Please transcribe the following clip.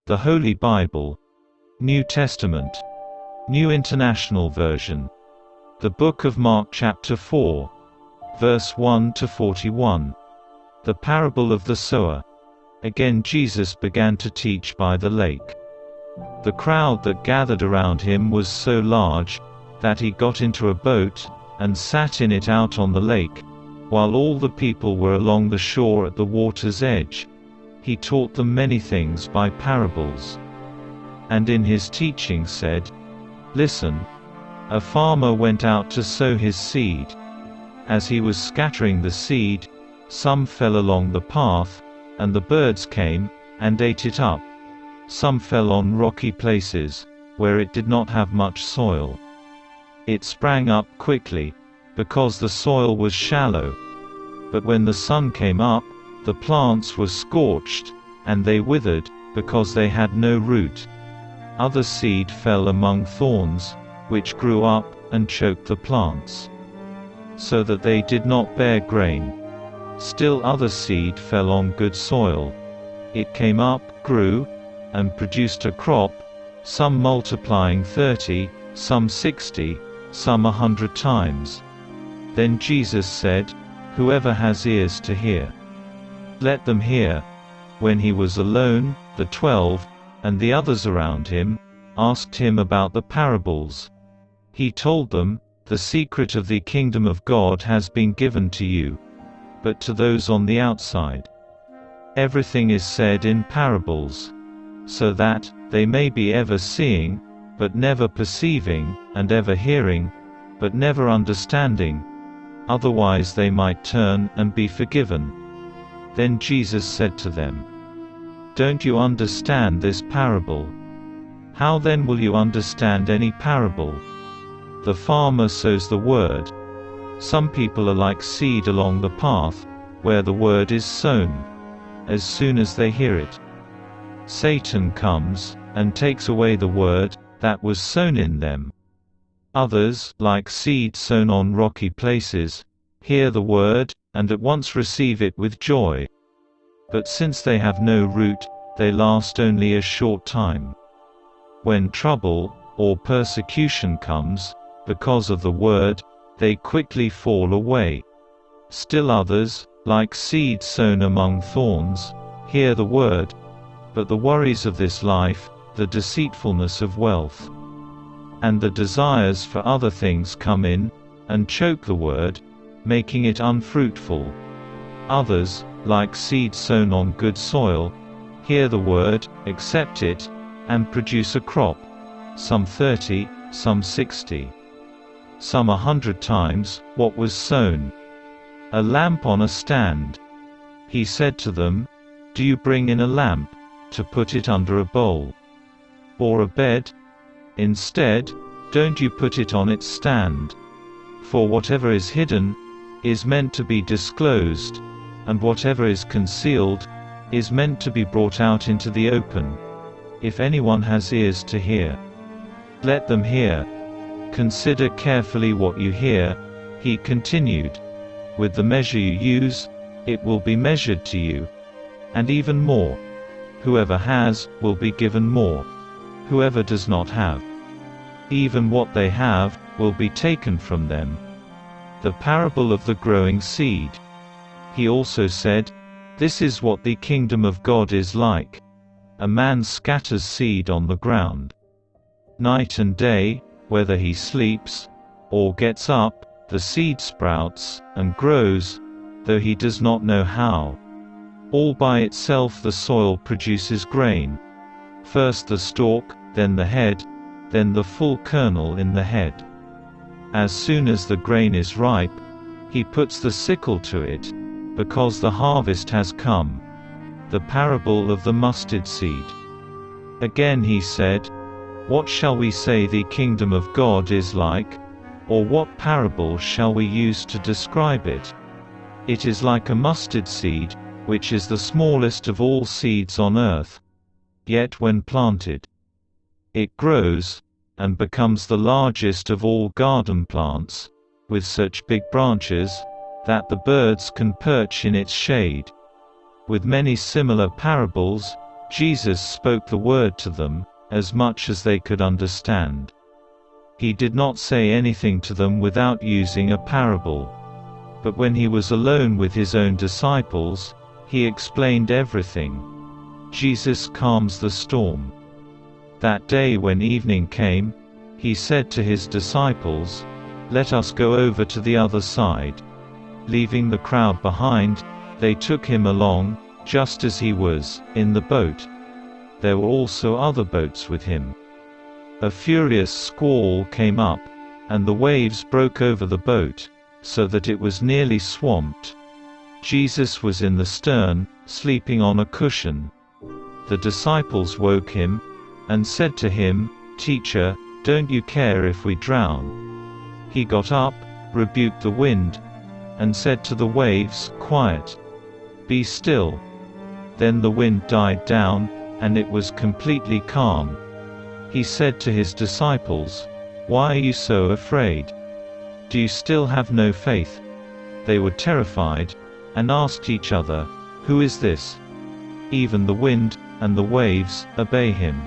The Holy Bible, New Testament, New International Version. The Book of Mark chapter 4, verse 1 to 41. The parable of the sower. Again Jesus began to teach by the lake. The crowd that gathered around him was so large, that he got into a boat, and sat in it out on the lake, while all the people were along the shore at the water's edge. He taught them many things by parables. And in his teaching said, Listen. A farmer went out to sow his seed. As he was scattering the seed, some fell along the path, and the birds came, and ate it up. Some fell on rocky places, where it did not have much soil. It sprang up quickly, because the soil was shallow. But when the sun came up, the plants were scorched, and they withered, because they had no root. Other seed fell among thorns, which grew up, and choked the plants, so that they did not bear grain. Still other seed fell on good soil. It came up, grew, and produced a crop, some multiplying 30, some 60, some 100 times. Then Jesus said, Whoever has ears to hear, let them hear. When he was alone, the 12, and the others around him, asked him about the parables. He told them, The secret of the kingdom of God has been given to you, but to those on the outside, everything is said in parables, so that they may be ever seeing, but never perceiving, and ever hearing, but never understanding. Otherwise they might turn and be forgiven. Then Jesus said to them, Don't you understand this parable? How then will you understand any parable? The farmer sows the word. Some people are like seed along the path, where the word is sown. As soon as they hear it, Satan comes, and takes away the word that was sown in them. Others, like seed sown on rocky places, hear the word, and at once receive it with joy. But since they have no root, they last only a short time. When trouble, or persecution comes, because of the word, they quickly fall away. Still others, like seed sown among thorns, hear the word, but the worries of this life, the deceitfulness of wealth, and the desires for other things come in, and choke the word, making it unfruitful. Others, like seed sown on good soil, hear the word, accept it, and produce a crop, some 30, some 60, some 100 times what was sown. A lamp on a stand. He said to them, Do you bring in a lamp, to put it under a bowl, or a bed? Instead, don't you put it on its stand? For whatever is hidden is meant to be disclosed, and whatever is concealed is meant to be brought out into the open. If anyone has ears to hear, let them hear. Consider carefully what you hear, he continued. With the measure you use, it will be measured to you, and even more. Whoever has, will be given more. Whoever does not have, even what they have, will be taken from them. The parable of the growing seed. He also said, This is what the kingdom of God is like. A man scatters seed on the ground. Night and day, whether he sleeps, or gets up, the seed sprouts, and grows, though he does not know how. All by itself the soil produces grain. First the stalk, then the head, then the full kernel in the head. As soon as the grain is ripe, he puts the sickle to it, because the harvest has come. The parable of the mustard seed. Again he said, What shall we say the kingdom of God is like? Or what parable shall we use to describe it? It is like a mustard seed, which is the smallest of all seeds on earth. Yet when planted, it grows, and becomes the largest of all garden plants, with such big branches, that the birds can perch in its shade. With many similar parables, Jesus spoke the word to them, as much as they could understand. He did not say anything to them without using a parable. But when he was alone with his own disciples, he explained everything. Jesus calms the storm. That day when evening came, he said to his disciples, "Let us go over to the other side." Leaving the crowd behind, they took him along, just as he was, in the boat. There were also other boats with him. A furious squall came up, and the waves broke over the boat, so that it was nearly swamped. Jesus was in the stern, sleeping on a cushion. The disciples woke him, and said to him, "Teacher, don't you care if we drown?" He got up, rebuked the wind, and said to the waves, "Quiet. Be still." Then the wind died down, and it was completely calm. He said to his disciples, "Why are you so afraid? Do you still have no faith?" They were terrified, and asked each other, "Who is this? Even the wind and the waves obey him."